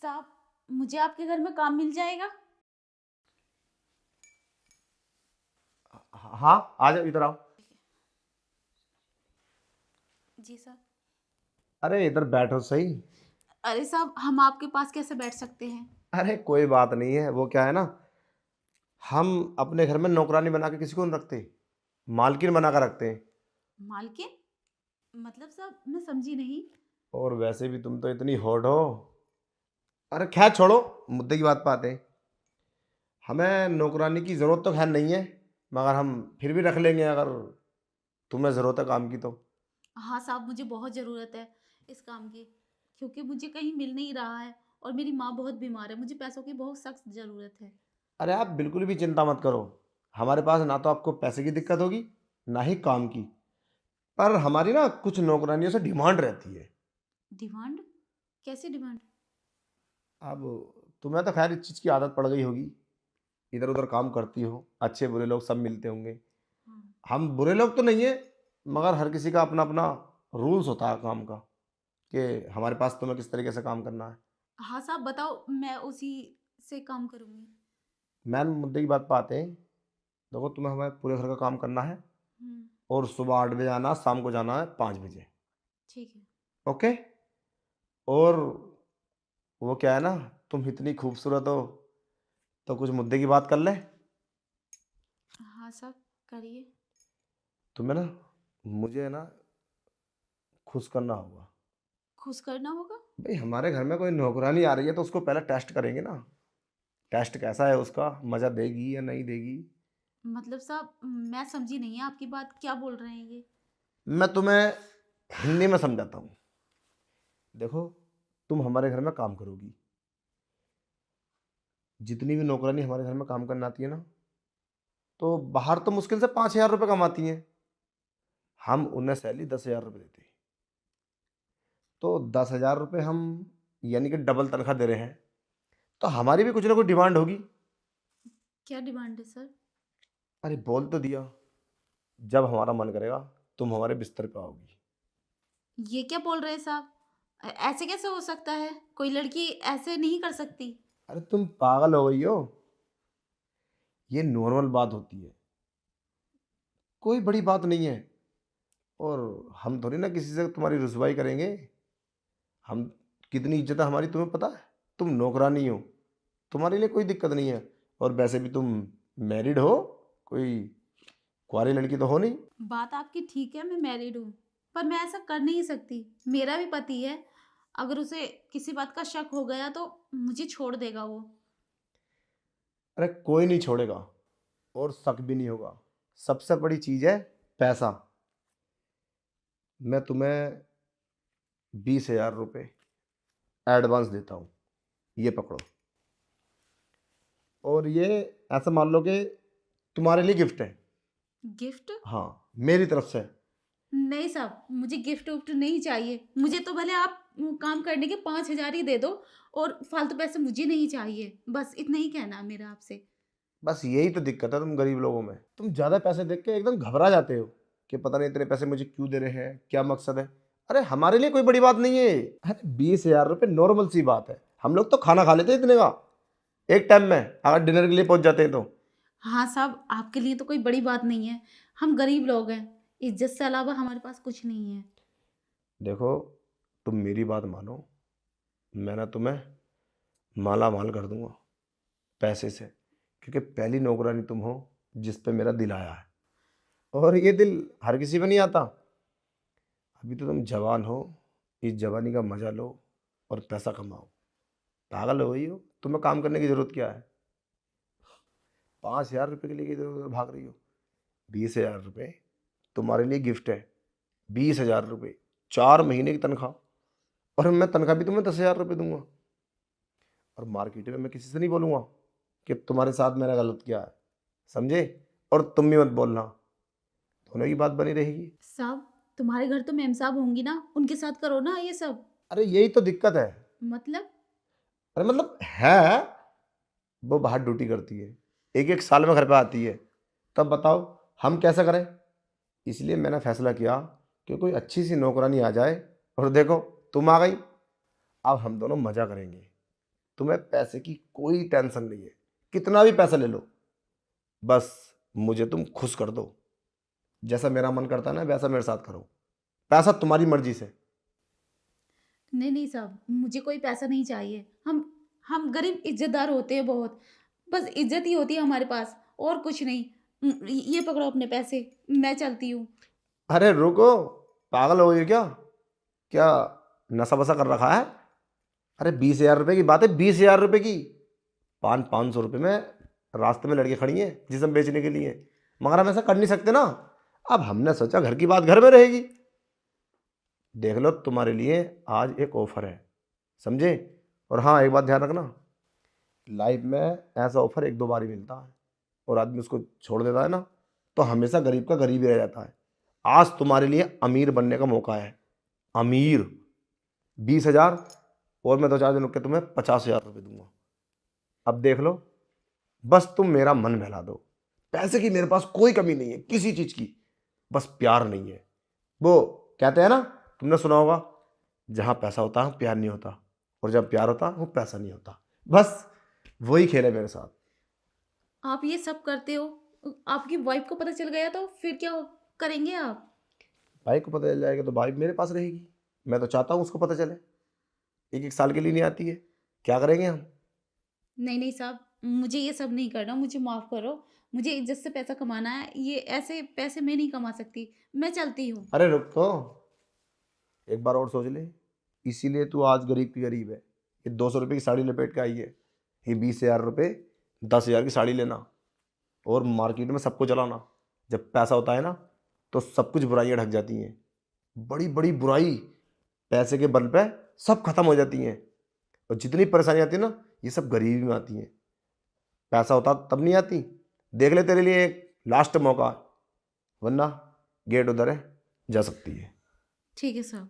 साहब, मुझे आपके घर में काम मिल जाएगा? हाँ, आ जाओ, इधर आओ। जी सर। अरे इधर बैठो सही। अरे साहब, हम आपके पास कैसे बैठ सकते हैं? अरे कोई बात नहीं है, वो क्या है ना, हम अपने घर में नौकरानी बना के किसी को नहीं रखते, मालकिन बना कर रखते हैं। मालकिन? मतलब साहब, मैं समझी नहीं। और वैसे भी तुम तो इतनी होड़ हो। अरे खैर छोड़ो, मुद्दे की बात पे आते हैं। हमें नौकरानी की ज़रूरत तो खैर नहीं है, मगर हम फिर भी रख लेंगे अगर तुम्हें ज़रूरत है काम की तो। हाँ साहब, मुझे बहुत ज़रूरत है इस काम की, क्योंकि मुझे कहीं मिल नहीं रहा है और मेरी माँ बहुत बीमार है। मुझे पैसों की बहुत सख्त ज़रूरत है। अरे आप बिल्कुल भी चिंता मत करो, हमारे पास ना तो आपको पैसे की दिक्कत होगी, ना ही काम की। पर हमारी ना कुछ नौकरानियों से डिमांड रहती है। डिमांड? कैसी डिमांड? अब तुम्हें तो खैर इस चीज़ की आदत पड़ गई होगी, इधर उधर काम करती हो, अच्छे बुरे लोग सब मिलते होंगे। हाँ। हम बुरे लोग तो नहीं है, मगर हर किसी का अपना अपना रूल्स होता है काम का, कि हमारे पास तुम्हें किस तरीके से काम करना है। हाँ साहब, बताओ, मैं उसी से काम करूँगी। मैन मुद्दे की बात पे आते हैं। देखो, तुम्हें हमारे पूरे घर का काम करना है, हम्म। और सुबह 8 बजे आना, शाम को जाना है 5 बजे। ठीक है। ओके। और वो क्या है ना, तुम इतनी खूबसूरत हो, तो कुछ मुद्दे की बात कर ले। हाँ साहब, करिए। तुम्हें ना, मुझे ना खुश करना होगा। खुश करना होगा? भाई हमारे घर में कोई नौकरानी आ रही है तो उसको पहले टेस्ट करेंगे ना। टेस्ट कैसा है उसका, मज़ा देगी या नहीं देगी। मतलब साहब, मैं समझी नहीं है आपकी बात, क्या बोल रहे हैं ये? मैं तुम्हें हिंदी में समझाता हूँ। देखो, तुम हमारे घर में काम करोगी, जितनी भी नौकरानी हमारे घर में काम करने आती है ना, तो बाहर तो मुश्किल से 5,000 रुपये कमाती हैं। हम उन्हें सैलरी 10,000 रुपये देते हैं। तो 10,000 रुपये हम, यानी कि डबल तनख्वाह दे रहे हैं, तो हमारी भी कुछ ना कुछ डिमांड होगी। क्या डिमांड है सर? अरे बोल तो दिया, जब हमारा मन करेगा तुम हमारे बिस्तर पे आओगी। ये क्या बोल रहे हैं साहब? ऐसे कैसे हो सकता है? कोई लड़की ऐसे नहीं कर सकती। अरे तुम पागल हो गई हो, ये नॉर्मल बात होती है, कोई बड़ी बात नहीं है। और हम थोड़ी ना किसी से तुम्हारी रुसवाई करेंगे। हम, कितनी इज्जत है हमारी तुम्हें पता है। तुम नौकरानी हो, तुम्हारे लिए कोई दिक्कत नहीं है। और वैसे भी तुम मैरिड हो, कोई कुंवारी लड़की तो हो नहीं। बात आपकी ठीक है, मैं मैरिड हूँ, पर मैं ऐसा कर नहीं सकती। मेरा भी पति है। अगर उसे किसी बात का शक हो गया तो मुझे छोड़ देगा वो। अरे कोई नहीं छोड़ेगा, और शक भी नहीं होगा। सबसे बड़ी चीज़ है पैसा। मैं तुम्हें 20,000 रुपये एडवांस देता हूँ, ये पकड़ो। और ये ऐसा मान लो कि तुम्हारे लिए गिफ्ट है। गिफ्ट? हाँ, मेरी तरफ से। नहीं साहब, मुझे गिफ्ट उफ्ट नहीं चाहिए। मुझे तो भले आप काम करने के 5,000 ही दे दो, और फालतू पैसे मुझे नहीं चाहिए। बस इतना ही कहना है मेरा आपसे। बस यही तो दिक्कत है तुम गरीब लोगों में, तुम ज़्यादा पैसे देख के एकदम घबरा जाते हो, कि पता नहीं इतने पैसे मुझे क्यों दे रहे हैं, क्या मकसद है। अरे हमारे लिए कोई बड़ी बात नहीं है। अरे 20,000 रुपये नॉर्मल सी बात है, हम लोग तो खाना खा लेते हैं इतने का, एक टाइम में, अगर डिनर के लिए पहुंच जाते हैं तो। हाँ साहब, आपके लिए तो कोई बड़ी बात नहीं है। हम गरीब लोग हैं, इज्जत से अलावा हमारे पास कुछ नहीं है। देखो, तुम मेरी बात मानो, मैं ना तुम्हें माला माल कर दूंगा पैसे से, क्योंकि पहली नौकरानी तुम हो जिस पे मेरा दिल आया है। और ये दिल हर किसी पे नहीं आता। अभी तो तुम जवान हो, इस जवानी का मजा लो और पैसा कमाओ। पागल हो गई हो, तुम्हें काम करने की जरूरत क्या है। 5,000 रुपये के लिए इधर उधर भाग रही हो। 20,000 रुपये तुम्हारे लिए गिफ्ट है। 20,000 रुपये, 4 महीने की तनख्वाह। और मैं तनख्वाह भी तुम्हें 10,000 रुपये दूंगा। और मार्केट में मैं किसी से नहीं बोलूँगा कि तुम्हारे साथ मैंने गलत किया है, समझे। और तुम भी मत बोलना, दोनों की बात बनी रहेगी। साहब, तुम्हारे घर तो मेम साहब होंगी ना, उनके साथ करो ना ये सब। अरे यही तो दिक्कत है। मतलब? अरे मतलब है, वो बाहर ड्यूटी करती है, एक एक साल में घर पे आती है, तब बताओ हम कैसे करें। इसलिए मैंने फैसला किया कि कोई अच्छी सी नौकरानी आ जाए। और देखो, तुम आ गई, अब हम दोनों मज़ा करेंगे। तुम्हें पैसे की कोई टेंशन नहीं है, कितना भी पैसा ले लो, बस मुझे तुम खुश कर दो। जैसा मेरा मन करता है ना वैसा मेरे साथ करो, पैसा तुम्हारी मर्जी से। नहीं नहीं साहब, मुझे कोई पैसा नहीं चाहिए। हम गरीब इज्जतदार होते हैं बहुत, बस इज्जत ही होती है हमारे पास, और कुछ नहीं। ये पकड़ो अपने पैसे, मैं चलती हूँ। अरे रुको, पागल हो गए क्या? क्या नशा वसा कर रखा है? अरे 20,000 रुपये की बात है, 20,000 रुपये की। 500 रुपये में रास्ते में लड़की खड़ी है जिसम बेचने के लिए, मगर हम ऐसा कर नहीं सकते ना। अब हमने सोचा घर की बात घर में रहेगी। देख लो, तुम्हारे लिए आज एक ऑफर है, समझे? और हाँ, एक बात ध्यान रखना, लाइफ में ऐसा ऑफर एक दो बार ही मिलता है, और आदमी उसको छोड़ देता है ना तो हमेशा गरीब का गरीब ही रह जाता है। आज तुम्हारे लिए अमीर बनने का मौका है, अमीर। 20,000 और मैं 2-4 दिन रुक के तुम्हें 50,000 रुपये दूंगा। अब देख लो, बस तुम मेरा मन बहला दो। पैसे की मेरे पास कोई कमी नहीं है किसी चीज़ की, बस प्यार नहीं है। वो कहते हैं ना, तुमने सुना होगा, जहाँ पैसा होता है प्यार नहीं होता, और जब प्यार होता वो पैसा नहीं होता। बस वही खेल है मेरे साथ। आप ये सब करते हो, आपकी वाइफ को पता चल गया तो फिर क्या करेंगे आप? भाई को पता चल जाएगा तो भाई मेरे पास रहेगी। मैं तो चाहता हूँ उसको पता चले। एक एक साल के लिए नहीं आती है, क्या करेंगे हम? नहीं नहीं साहब, मुझे ये सब नहीं करना, मुझे माफ़ करो। मुझे इज्जत से पैसा कमाना है, ये ऐसे पैसे मैं नहीं कमा सकती। मैं चलती हूँ। अरे रुक तो, एक बार और सोच ले। इसीलिए तू आज गरीब की गरीब है। ये 200 रुपये की साड़ी लपेट के आई है, ये 20,000 रुपये 10,000 की साड़ी लेना और मार्केट में सबको चलाना। जब पैसा होता है ना तो सब कुछ बुराइयां ढक जाती हैं। बड़ी बड़ी बुराई पैसे के बल पे सब खत्म हो जाती हैं, और जितनी परेशानी आती है ना ये सब गरीबी में आती हैं। पैसा होता तब नहीं आती। देख ले, तेरे लिए एक लास्ट मौका, वरना गेट उधर है, जा सकती है। ठीक है साहब।